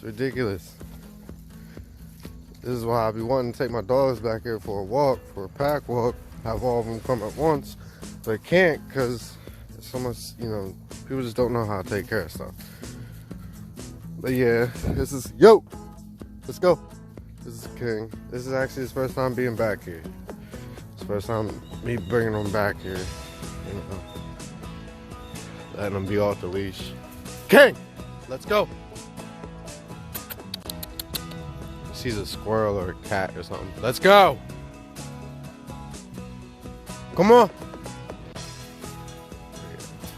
It's ridiculous. This is why I be wanting to take my dogs back here for a walk, for a pack walk, have all of them come at once, but I can't because so much, you know, people just don't know how to take care of stuff. But yeah, this is, yo, let's go. This is King. This is actually his first time being back here. It's the first time me bringing him back here, you know, letting him be off the leash. King, let's go. Sees a squirrel or a cat or something. Let's go. Come on.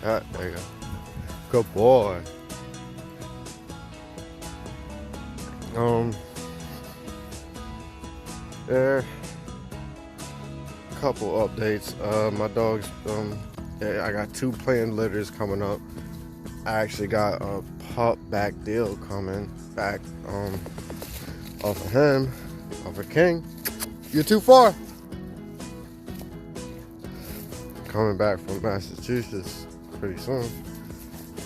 There you go. Good boy. There. A couple updates. My dogs. I got 2 planned litters coming up. I actually got a pup back deal coming back. Off of him, off of King. You're too far. Coming back from Massachusetts pretty soon.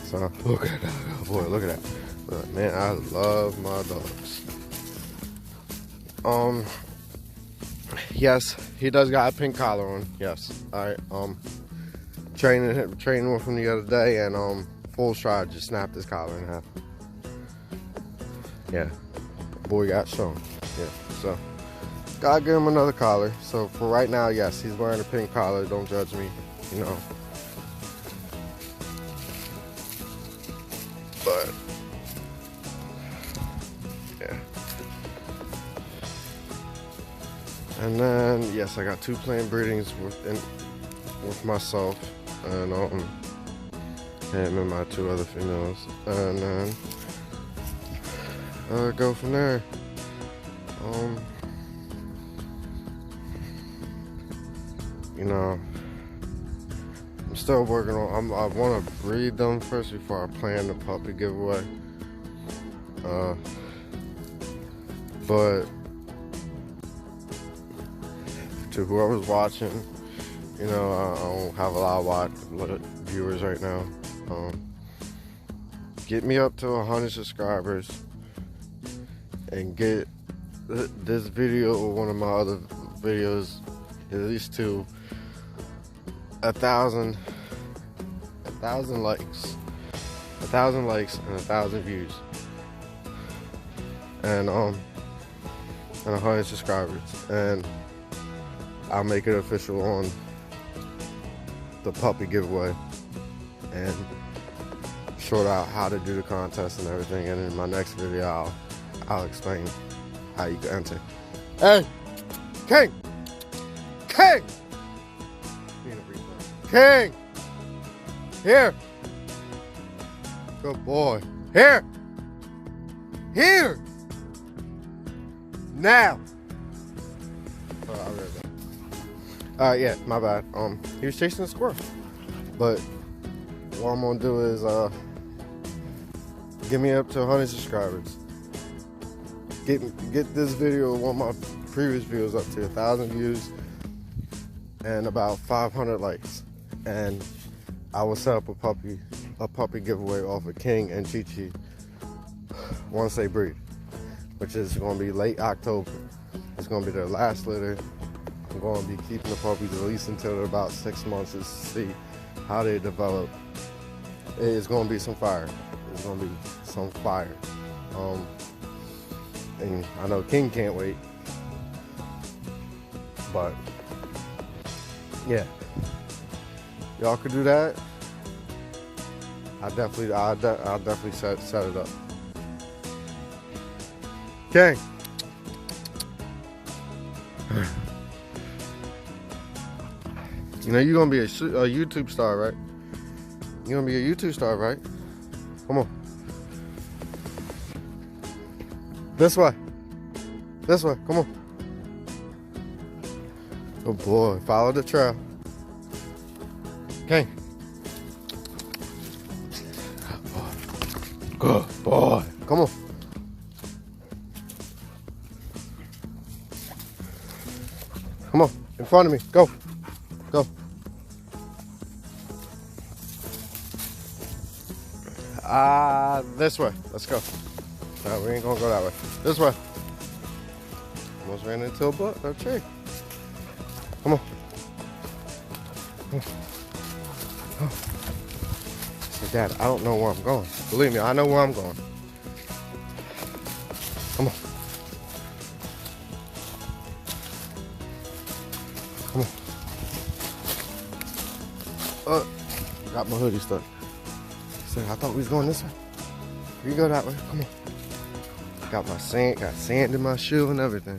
So look at that, oh boy, look at that. But man, I love my dogs. Yes, he does got a pink collar on. Yes, I training with him the other day, and full stride just snapped his collar in half. Yeah. Boy got shown. Yeah, so gotta give him another collar. So for right now, yes, he's wearing a pink collar. Don't judge me, you know. But yeah. And then yes, I got 2 planned breedings with myself and him and my 2 other females, and then go from there. You know, I'm still working on. I want to breed them first before I plan the puppy giveaway. But to whoever's watching, you know, I don't have a lot of viewers right now. Get me up to 100 subscribers. And get this video or one of my other videos, at least 2, 1,000 likes, 1,000 likes and 1,000 views, and 100 subscribers, and I'll make it official on the puppy giveaway and sort out how to do the contest and everything. And in my next video, I'll explain how you can enter. Hey, King! King! King! Here! Good boy. Here! Here! Now! Alright, yeah, my bad. He was chasing a squirrel. But what I'm gonna do is get me up to 100 subscribers. Get this video, one of my previous videos, up to 1,000 views and about 500 likes, and I will set up a puppy giveaway off of King and Chi Chi once they breed, which is going to be late October. It's going to be their last litter. I'm going to be keeping the puppies at least until they're about 6 months to see how they develop. It's going to be some fire. It's going to be some fire. And I know King can't wait, but yeah, y'all could do that. I'll definitely set it up. King. You know you're gonna be a YouTube star, right? You're gonna be a YouTube star, right? Come on. This way. This way. Come on. Good boy. Follow the trail. Okay. Good boy. Come on. Come on. In front of me. Go. Go. This way. Let's go. No, we ain't gonna go that way. This way. Almost ran into a tree. Come on. Come on. Say, Dad, I don't know where I'm going. Believe me, I know where I'm going. Come on. Come on. Got my hoodie stuck. Say, I thought we was going this way. You go that way. Come on. Got sand in my shoe and everything.